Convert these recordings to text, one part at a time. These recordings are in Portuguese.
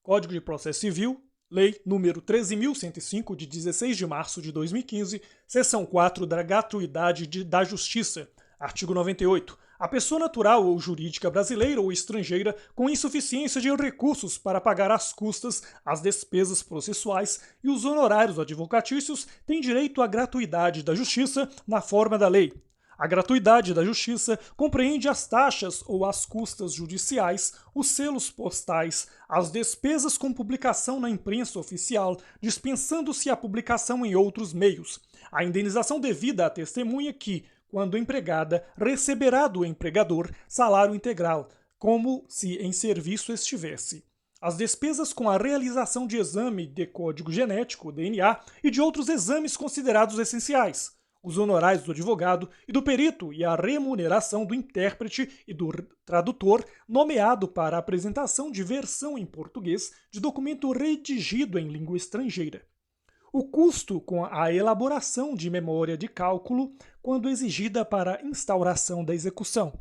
Código de Processo Civil, Lei número 13.105, de 16 de março de 2015, seção 4 da gratuidade da Justiça. Artigo 98. A pessoa natural ou jurídica brasileira ou estrangeira com insuficiência de recursos para pagar as custas, as despesas processuais e os honorários advocatícios tem direito à gratuidade da Justiça na forma da lei. A gratuidade da Justiça compreende as taxas ou as custas judiciais, os selos postais, as despesas com publicação na imprensa oficial, dispensando-se a publicação em outros meios, a indenização devida à testemunha que, quando empregada, receberá do empregador salário integral, como se em serviço estivesse. As despesas com a realização de exame de código genético, DNA, e de outros exames considerados essenciais, os honorários do advogado e do perito e a remuneração do intérprete e do tradutor nomeado para a apresentação de versão em português de documento redigido em língua estrangeira. O custo com a elaboração de memória de cálculo quando exigida para a instauração da execução.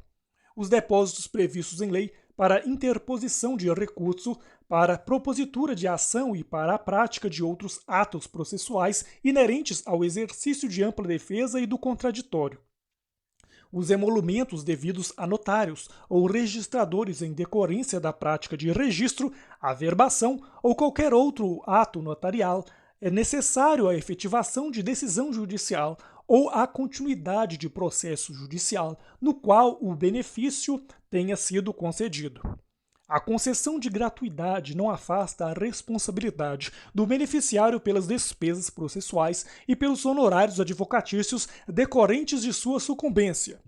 Os depósitos previstos em lei para interposição de recurso, para propositura de ação e para a prática de outros atos processuais inerentes ao exercício de ampla defesa e do contraditório. Os emolumentos devidos a notários ou registradores em decorrência da prática de registro, averbação ou qualquer outro ato notarial é necessário à efetivação de decisão judicial ou à continuidade de processo judicial no qual o benefício tenha sido concedido. A concessão de gratuidade não afasta a responsabilidade do beneficiário pelas despesas processuais e pelos honorários advocatícios decorrentes de sua sucumbência.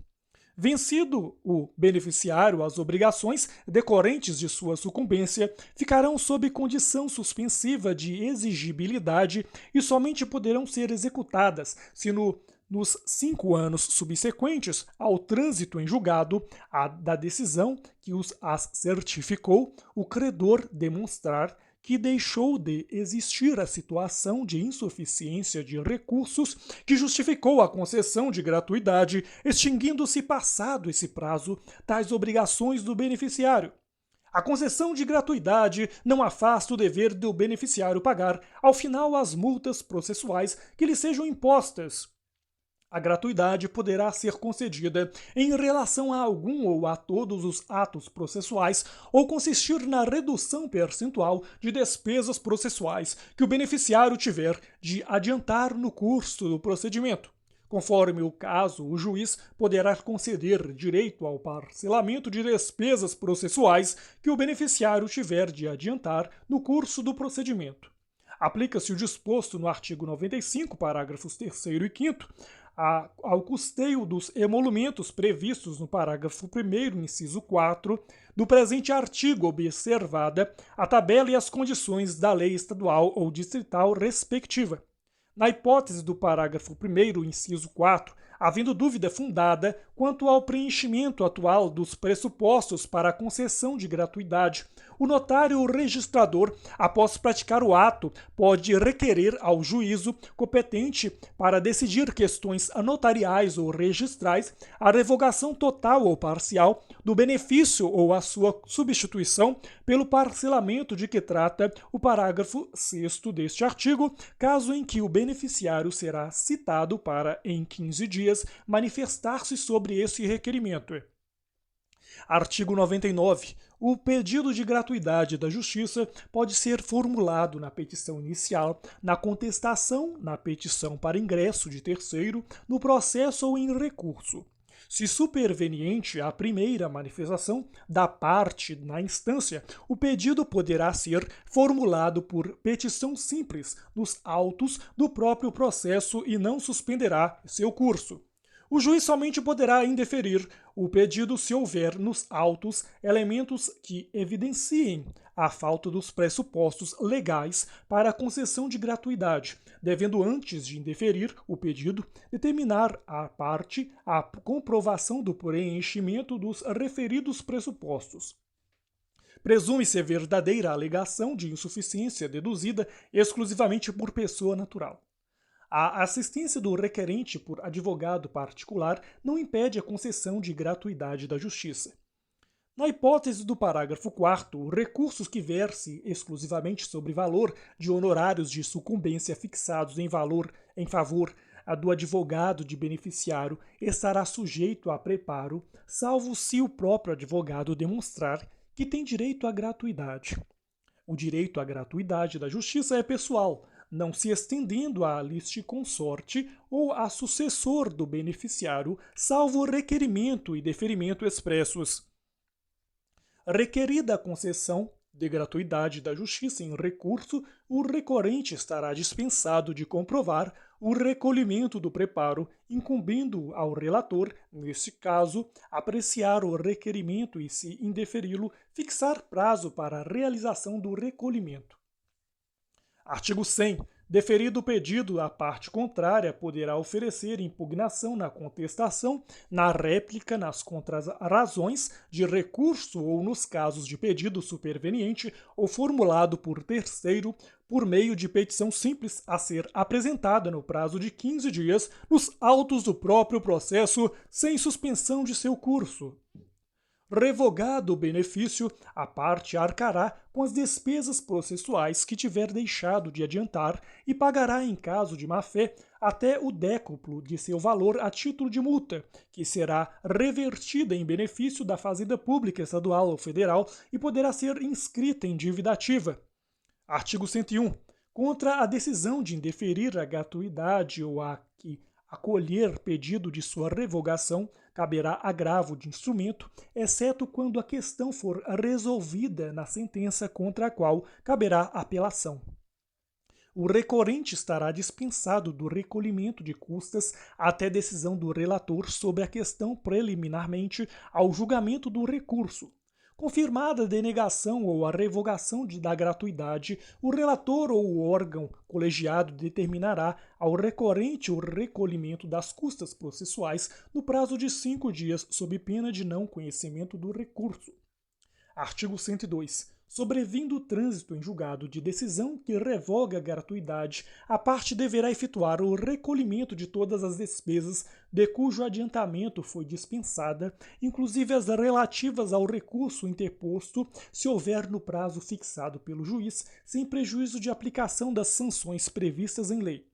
Vencido o beneficiário, as obrigações decorrentes de sua sucumbência ficarão sob condição suspensiva de exigibilidade e somente poderão ser executadas se nos 5 anos subsequentes ao trânsito em julgado da decisão que as certificou, o credor demonstrar que deixou de existir a situação de insuficiência de recursos que justificou a concessão de gratuidade, extinguindo-se passado esse prazo tais obrigações do beneficiário. A concessão de gratuidade não afasta o dever do beneficiário pagar, ao final, as multas processuais que lhe sejam impostas. A gratuidade poderá ser concedida em relação a algum ou a todos os atos processuais ou consistir na redução percentual de despesas processuais que o beneficiário tiver de adiantar no curso do procedimento. Conforme o caso, o juiz poderá conceder direito ao parcelamento de despesas processuais que o beneficiário tiver de adiantar no curso do procedimento. Aplica-se o disposto no artigo 95, parágrafos 3º e 5º, ao custeio dos emolumentos previstos no parágrafo 1º, inciso 4, do presente artigo, observada a tabela e as condições da lei estadual ou distrital respectiva. Na hipótese do parágrafo 1º, inciso 4, havendo dúvida fundada quanto ao preenchimento atual dos pressupostos para a concessão de gratuidade, o notário ou registrador, após praticar o ato, pode requerer ao juízo competente para decidir questões notariais ou registrais a revogação total ou parcial do benefício ou a sua substituição pelo parcelamento de que trata o parágrafo 6º deste artigo, caso em que o beneficiário será citado para, em 15 dias, manifestar-se sobre esse requerimento. Artigo 99. O pedido de gratuidade da Justiça pode ser formulado na petição inicial, na contestação, na petição para ingresso de terceiro, no processo ou em recurso. Se superveniente à primeira manifestação da parte na instância, o pedido poderá ser formulado por petição simples nos autos do próprio processo e não suspenderá seu curso. O juiz somente poderá indeferir o pedido se houver nos autos elementos que evidenciem a falta dos pressupostos legais para a concessão de gratuidade, devendo, antes de indeferir o pedido, determinar à parte a comprovação do preenchimento dos referidos pressupostos. Presume-se verdadeira a alegação de insuficiência deduzida exclusivamente por pessoa natural. A assistência do requerente por advogado particular não impede a concessão de gratuidade da Justiça. Na hipótese do parágrafo 4º, recursos que versem exclusivamente sobre valor de honorários de sucumbência fixados em favor do advogado de beneficiário estará sujeito a preparo, salvo se o próprio advogado demonstrar que tem direito à gratuidade. O direito à gratuidade da justiça é pessoal, não se estendendo à litisconsorte ou a sucessor do beneficiário, salvo requerimento e deferimento expressos. Requerida a concessão de gratuidade da justiça em recurso, o recorrente estará dispensado de comprovar o recolhimento do preparo, incumbindo ao relator, nesse caso, apreciar o requerimento e, se indeferi-lo, fixar prazo para a realização do recolhimento. Artigo 100. Deferido o pedido, a parte contrária poderá oferecer impugnação na contestação, na réplica, nas contrarrazões de recurso ou nos casos de pedido superveniente ou formulado por terceiro por meio de petição simples a ser apresentada no prazo de 15 dias nos autos do próprio processo, sem suspensão de seu curso. Revogado o benefício, a parte arcará com as despesas processuais que tiver deixado de adiantar e pagará, em caso de má-fé, até o décuplo de seu valor a título de multa, que será revertida em benefício da Fazenda Pública Estadual ou Federal e poderá ser inscrita em dívida ativa. Artigo 101. Contra a decisão de indeferir a gratuidade ou a que acolher pedido de sua revogação, caberá agravo de instrumento, exceto quando a questão for resolvida na sentença contra a qual caberá apelação. O recorrente estará dispensado do recolhimento de custas até decisão do relator sobre a questão preliminarmente ao julgamento do recurso. Confirmada a denegação ou a revogação da gratuidade, o relator ou o órgão colegiado determinará ao recorrente o recolhimento das custas processuais no prazo de 5 dias, sob pena de não conhecimento do recurso. Artigo 102. Sobrevindo o trânsito em julgado de decisão que revoga a gratuidade, a parte deverá efetuar o recolhimento de todas as despesas de cujo adiantamento foi dispensada, inclusive as relativas ao recurso interposto, se houver no prazo fixado pelo juiz, sem prejuízo de aplicação das sanções previstas em lei.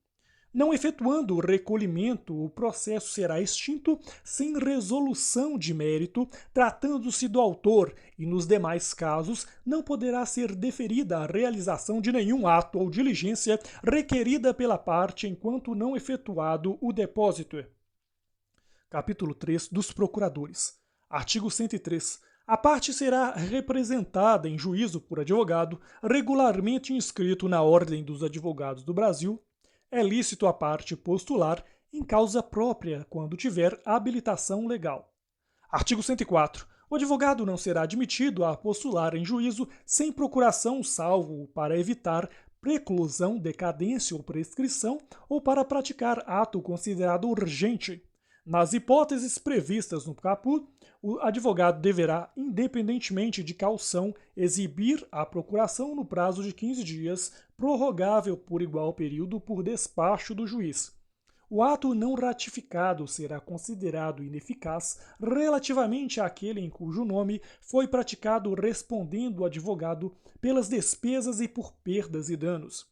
Não efetuando o recolhimento, o processo será extinto sem resolução de mérito, tratando-se do autor, e nos demais casos não poderá ser deferida a realização de nenhum ato ou diligência requerida pela parte enquanto não efetuado o depósito. Capítulo 3 dos Procuradores. Artigo 103. A parte será representada em juízo por advogado, regularmente inscrito na Ordem dos Advogados do Brasil. É lícito a parte postular em causa própria quando tiver habilitação legal. Artigo 104. O advogado não será admitido a postular em juízo sem procuração, salvo para evitar preclusão, decadência ou prescrição ou para praticar ato considerado urgente. Nas hipóteses previstas no caput, o advogado deverá, independentemente de caução, exibir a procuração no prazo de 15 dias, prorrogável por igual período por despacho do juiz. O ato não ratificado será considerado ineficaz relativamente àquele em cujo nome foi praticado respondendo o advogado pelas despesas e por perdas e danos.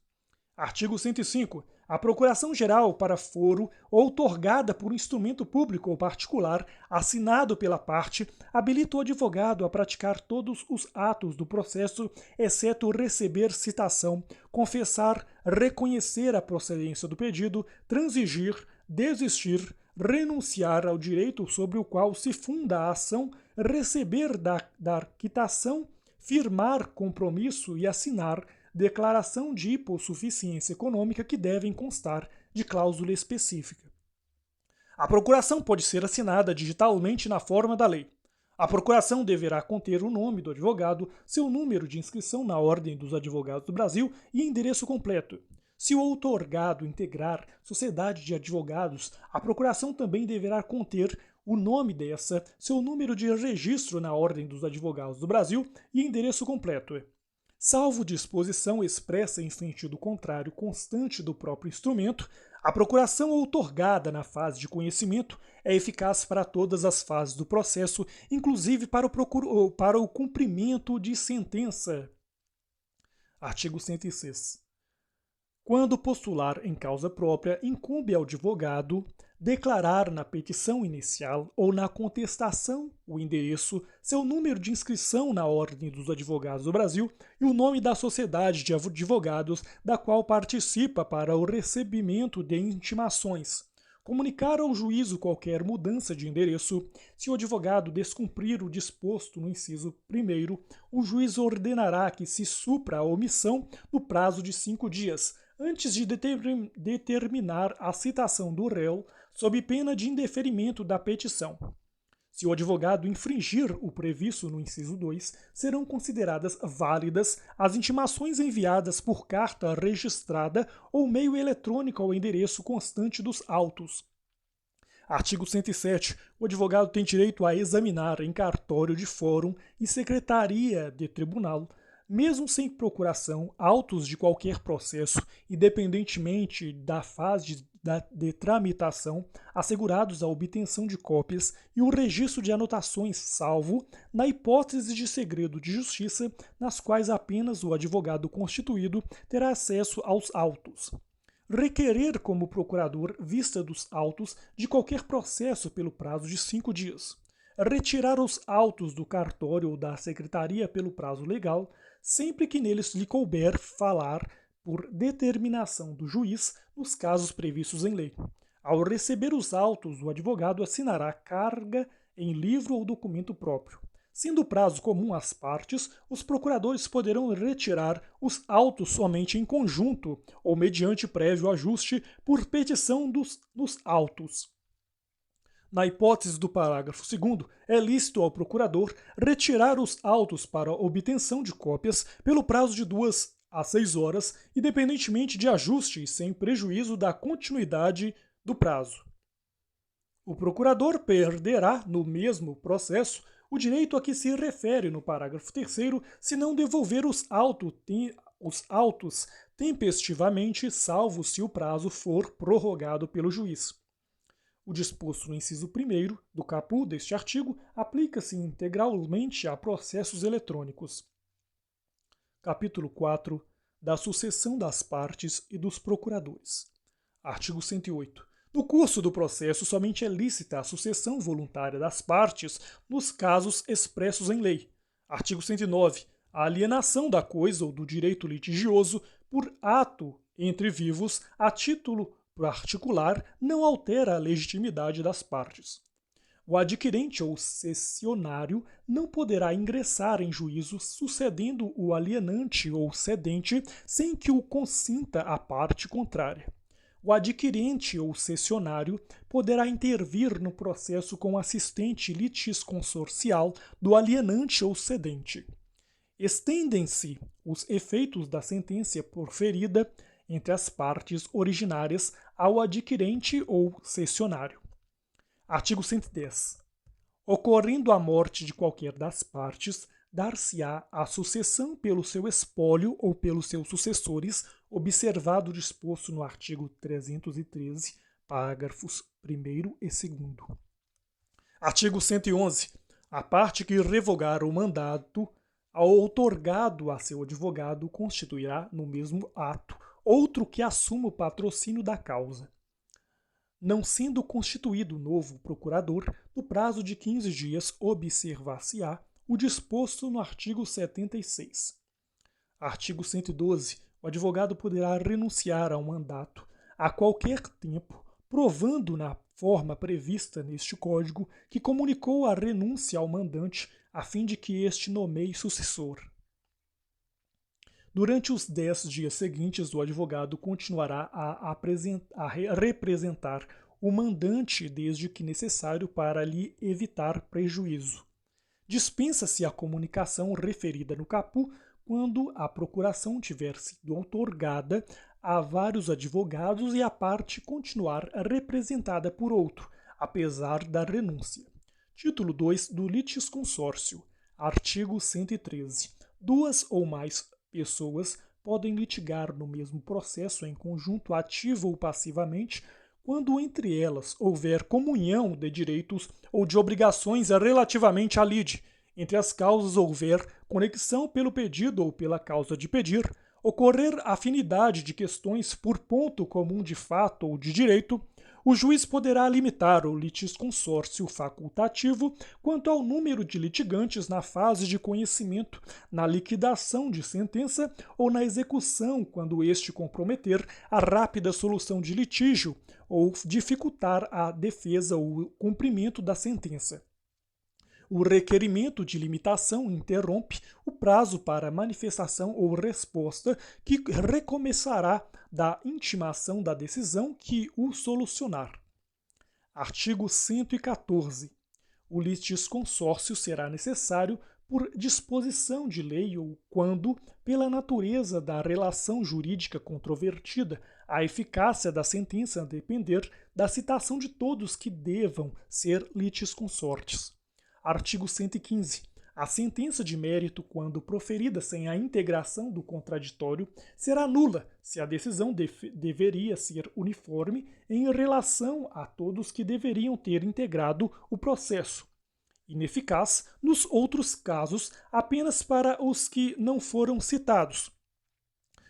Artigo 105. A procuração-geral para foro, outorgada por instrumento público ou particular, assinado pela parte, habilita o advogado a praticar todos os atos do processo, exceto receber citação, confessar, reconhecer a procedência do pedido, transigir, desistir, renunciar ao direito sobre o qual se funda a ação, receber da quitação, firmar compromisso e assinar declaração de hipossuficiência econômica que devem constar de cláusula específica. A procuração pode ser assinada digitalmente na forma da lei. A procuração deverá conter o nome do advogado, seu número de inscrição na Ordem dos Advogados do Brasil e endereço completo. Se o outorgado integrar sociedade de advogados, a procuração também deverá conter o nome dessa, seu número de registro na Ordem dos Advogados do Brasil e endereço completo. Salvo disposição expressa em sentido contrário constante do próprio instrumento, A procuração outorgada na fase de conhecimento é eficaz para todas as fases do processo, inclusive para o cumprimento de sentença. Artigo 106. Quando postular em causa própria, incumbe ao advogado declarar na petição inicial ou na contestação o endereço, seu número de inscrição na Ordem dos Advogados do Brasil e o nome da sociedade de advogados da qual participa para o recebimento de intimações. Comunicar ao juízo qualquer mudança de endereço. Se o advogado descumprir o disposto no inciso 1º, o juiz ordenará que se supra a omissão no prazo de 5 dias, antes de determinar a citação do réu, sob pena de indeferimento da petição. Se o advogado infringir o previsto no inciso 2, serão consideradas válidas as intimações enviadas por carta registrada ou meio eletrônico ao endereço constante dos autos. Artigo 107. O advogado tem direito a examinar em cartório de fórum e secretaria de tribunal, mesmo sem procuração, autos de qualquer processo, independentemente da fase de tramitação, assegurados a obtenção de cópias e o registro de anotações, salvo na hipótese de segredo de justiça, nas quais apenas o advogado constituído terá acesso aos autos. Requerer como procurador vista dos autos de qualquer processo pelo prazo de 5 dias. Retirar os autos do cartório ou da secretaria pelo prazo legal, sempre que neles lhe couber falar por determinação do juiz nos casos previstos em lei. Ao receber os autos, o advogado assinará carga em livro ou documento próprio. Sendo o prazo comum às partes, os procuradores poderão retirar os autos somente em conjunto ou mediante prévio ajuste por petição dos autos. Na hipótese do parágrafo 2º, é lícito ao procurador retirar os autos para obtenção de cópias pelo prazo de 2 a 6 horas, independentemente de ajuste e sem prejuízo da continuidade do prazo. O procurador perderá, no mesmo processo, o direito a que se refere no parágrafo 3º se não devolver os autos tempestivamente, salvo se o prazo for prorrogado pelo juiz. O disposto no inciso 1º do caput deste artigo aplica-se integralmente a processos eletrônicos. Capítulo 4 da sucessão das partes e dos procuradores. Artigo 108. No curso do processo, somente é lícita a sucessão voluntária das partes nos casos expressos em lei. Artigo 109. A alienação da coisa ou do direito litigioso por ato entre vivos a título particular não altera a legitimidade das partes. O adquirente ou cessionário não poderá ingressar em juízo sucedendo o alienante ou cedente sem que o consinta a parte contrária. O adquirente ou cessionário poderá intervir no processo com assistente litisconsorcial do alienante ou cedente. Estendem-se os efeitos da sentença proferida entre as partes originárias ao adquirente ou cessionário. Artigo 110. Ocorrendo a morte de qualquer das partes, dar-se-á a sucessão pelo seu espólio ou pelos seus sucessores, observado o disposto no artigo 313, parágrafos 1º e 2º. Artigo 111. A parte que revogar o mandato outorgado a seu advogado constituirá, no mesmo ato, outro que assuma o patrocínio da causa. Não sendo constituído novo procurador, no prazo de 15 dias observar-se-á o disposto no artigo 76. Artigo 112. O advogado poderá renunciar ao mandato a qualquer tempo, provando na forma prevista neste Código que comunicou a renúncia ao mandante a fim de que este nomeie sucessor. Durante os 10 dias seguintes, o advogado continuará a representar o mandante desde que necessário para lhe evitar prejuízo. Dispensa-se a comunicação referida no caput quando a procuração tiver sido outorgada a vários advogados e a parte continuar representada por outro, apesar da renúncia. Título 2 do litisconsórcio. Artigo 113. Duas ou mais pessoas podem litigar no mesmo processo em conjunto ativo ou passivamente, quando entre elas houver comunhão de direitos ou de obrigações relativamente à lide, entre as causas houver conexão pelo pedido ou pela causa de pedir, ocorrer afinidade de questões por ponto comum de fato ou de direito, o juiz poderá limitar o litisconsórcio facultativo quanto ao número de litigantes na fase de conhecimento, na liquidação de sentença ou na execução, quando este comprometer a rápida solução de litígio ou dificultar a defesa ou o cumprimento da sentença. O requerimento de limitação interrompe o prazo para manifestação ou resposta que recomeçará da intimação da decisão que o solucionar. Artigo 114. O litisconsórcio será necessário por disposição de lei ou quando, pela natureza da relação jurídica controvertida, a eficácia da sentença depender da citação de todos que devam ser litisconsortes. Artigo 115. A sentença de mérito, quando proferida sem a integração do contraditório, será nula se a decisão deveria ser uniforme em relação a todos que deveriam ter integrado o processo. Ineficaz, nos outros casos, apenas para os que não foram citados.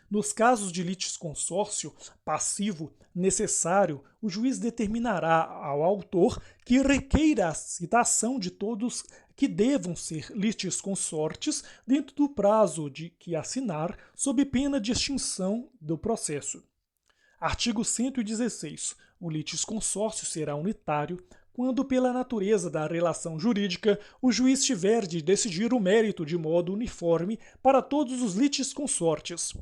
Nos casos de litisconsórcio passivo necessário, o juiz determinará ao autor que requeira a citação de todos que devam ser litisconsortes dentro do prazo de que assinar, sob pena de extinção do processo. Artigo 116. O litisconsórcio será unitário quando, pela natureza da relação jurídica, o juiz tiver de decidir o mérito de modo uniforme para todos os litisconsortes.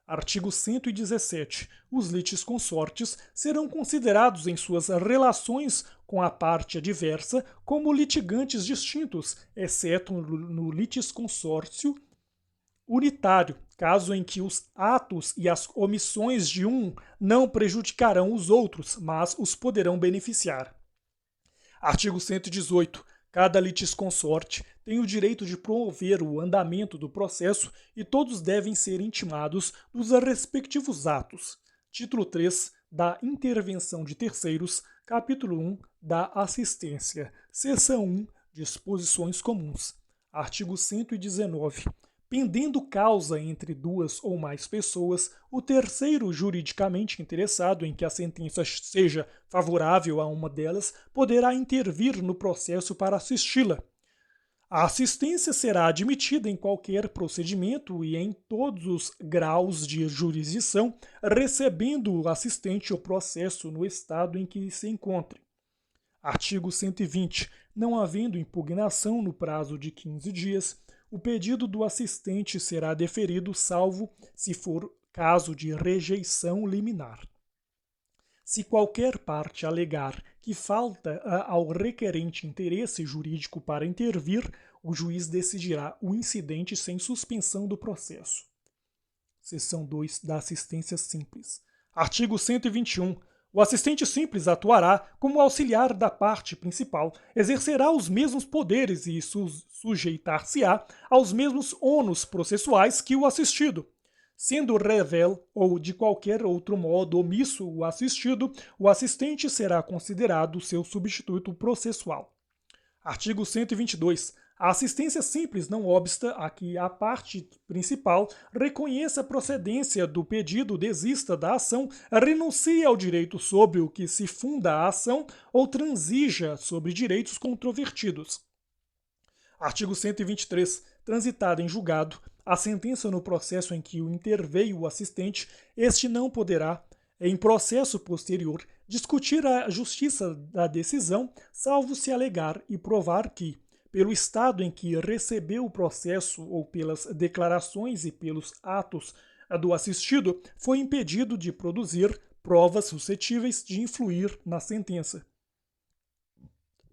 Artigo 117. Os litisconsortes serão considerados em suas relações com a parte adversa como litigantes distintos, exceto no litisconsórcio unitário, caso em que os atos e as omissões de um não prejudicarão os outros, mas os poderão beneficiar. Artigo 118. Cada litisconsorte tem o direito de promover o andamento do processo e todos devem ser intimados dos respectivos atos. Título 3 da Intervenção de Terceiros, capítulo 1 da Assistência, seção 1, Disposições Comuns. Artigo 119. Pendendo causa entre duas ou mais pessoas, o terceiro juridicamente interessado em que a sentença seja favorável a uma delas poderá intervir no processo para assisti-la. A assistência será admitida em qualquer procedimento e em todos os graus de jurisdição, recebendo o assistente o processo no estado em que se encontre. Artigo 120. Não havendo impugnação no prazo de 15 dias, o pedido do assistente será deferido, salvo se for caso de rejeição liminar. Se qualquer parte alegar que falta ao requerente interesse jurídico para intervir, o juiz decidirá o incidente sem suspensão do processo. Seção 2 da Assistência Simples. Artigo 121. O assistente simples atuará como auxiliar da parte principal, exercerá os mesmos poderes e sujeitar-se-á aos mesmos ônus processuais que o assistido. Sendo revel ou de qualquer outro modo omisso o assistido, o assistente será considerado seu substituto processual. Artigo 122. A assistência simples não obsta a que a parte principal reconheça a procedência do pedido, desista da ação, renuncie ao direito sobre o que se funda a ação ou transija sobre direitos controvertidos. Artigo 123. Transitada em julgado a sentença no processo em que o interveio o assistente, este não poderá, em processo posterior, discutir a justiça da decisão, salvo se alegar e provar que, pelo estado em que recebeu o processo ou pelas declarações e pelos atos do assistido, foi impedido de produzir provas suscetíveis de influir na sentença.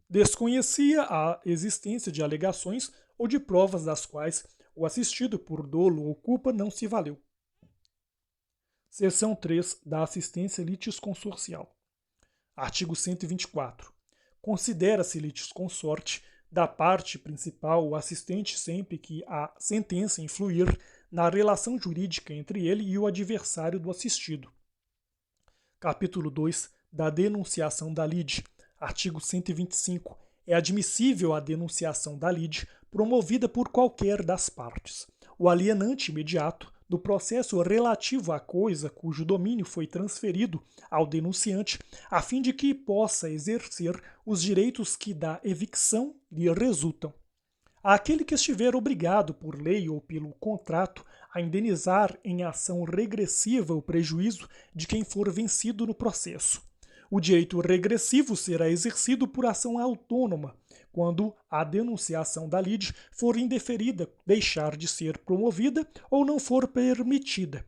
Desconhecia a existência de alegações ou de provas das quais o assistido, por dolo ou culpa, não se valeu. Seção 3 da Assistência Litisconsorcial. Artigo 124. Considera-se litisconsorte da parte principal o assistente sempre que a sentença influir na relação jurídica entre ele e o adversário do assistido. Capítulo 2 da denunciação da lide. Artigo 125. É admissível a denunciação da lide promovida por qualquer das partes. O alienante imediato do processo relativo à coisa cujo domínio foi transferido ao denunciante, a fim de que possa exercer os direitos que da evicção lhe resultam. Aquele que estiver obrigado por lei ou pelo contrato a indenizar em ação regressiva o prejuízo de quem for vencido no processo. O direito regressivo será exercido por ação autônoma, quando a denunciação da lide for indeferida, deixar de ser promovida ou não for permitida.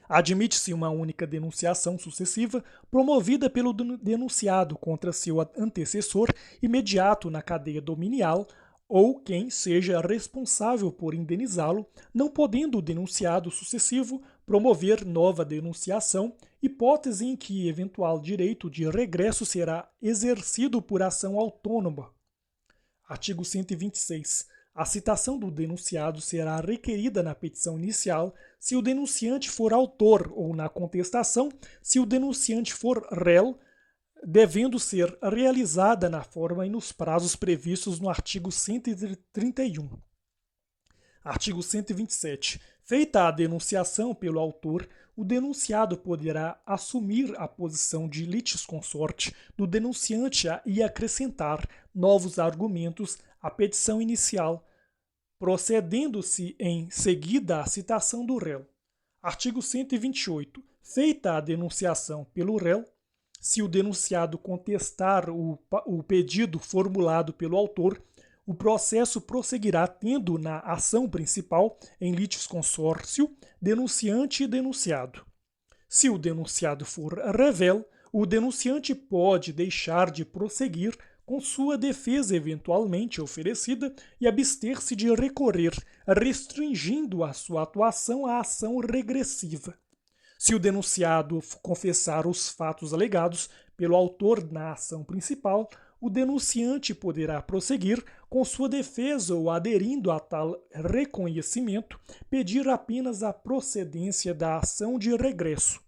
Admite-se uma única denunciação sucessiva promovida pelo denunciado contra seu antecessor imediato na cadeia dominial ou quem seja responsável por indenizá-lo, não podendo o denunciado sucessivo promover nova denunciação, hipótese em que eventual direito de regresso será exercido por ação autônoma. Artigo 126. A citação do denunciado será requerida na petição inicial se o denunciante for autor ou na contestação se o denunciante for réu, devendo ser realizada na forma e nos prazos previstos no artigo 131. Artigo 127. Feita a denunciação pelo autor, o denunciado poderá assumir a posição de litisconsorte do denunciante e acrescentar novos argumentos à petição inicial, procedendo-se em seguida à citação do réu. Artigo 128. Feita a denunciação pelo réu, se o denunciado contestar o pedido formulado pelo autor, o processo prosseguirá tendo na ação principal, em litisconsórcio, denunciante e denunciado. Se o denunciado for réu, o denunciante pode deixar de prosseguir com sua defesa eventualmente oferecida e abster-se de recorrer, restringindo a sua atuação à ação regressiva. Se o denunciado confessar os fatos alegados pelo autor na ação principal, o denunciante poderá prosseguir com sua defesa ou, aderindo a tal reconhecimento, pedir apenas a procedência da ação de regresso.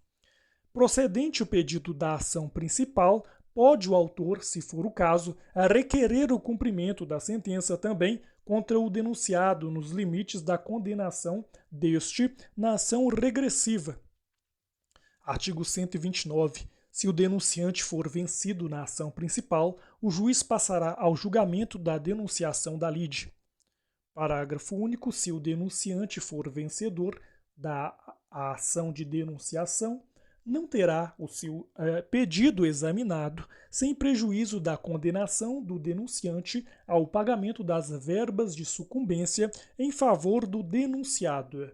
Procedente o pedido da ação principal, pode o autor, se for o caso, requerer o cumprimento da sentença também contra o denunciado nos limites da condenação deste na ação regressiva. Artigo 129. Se o denunciante for vencido na ação principal, o juiz passará ao julgamento da denunciação da lide. Parágrafo único. Se o denunciante for vencedor da ação de denunciação, não terá o seu pedido examinado, sem prejuízo da condenação do denunciante ao pagamento das verbas de sucumbência em favor do denunciado.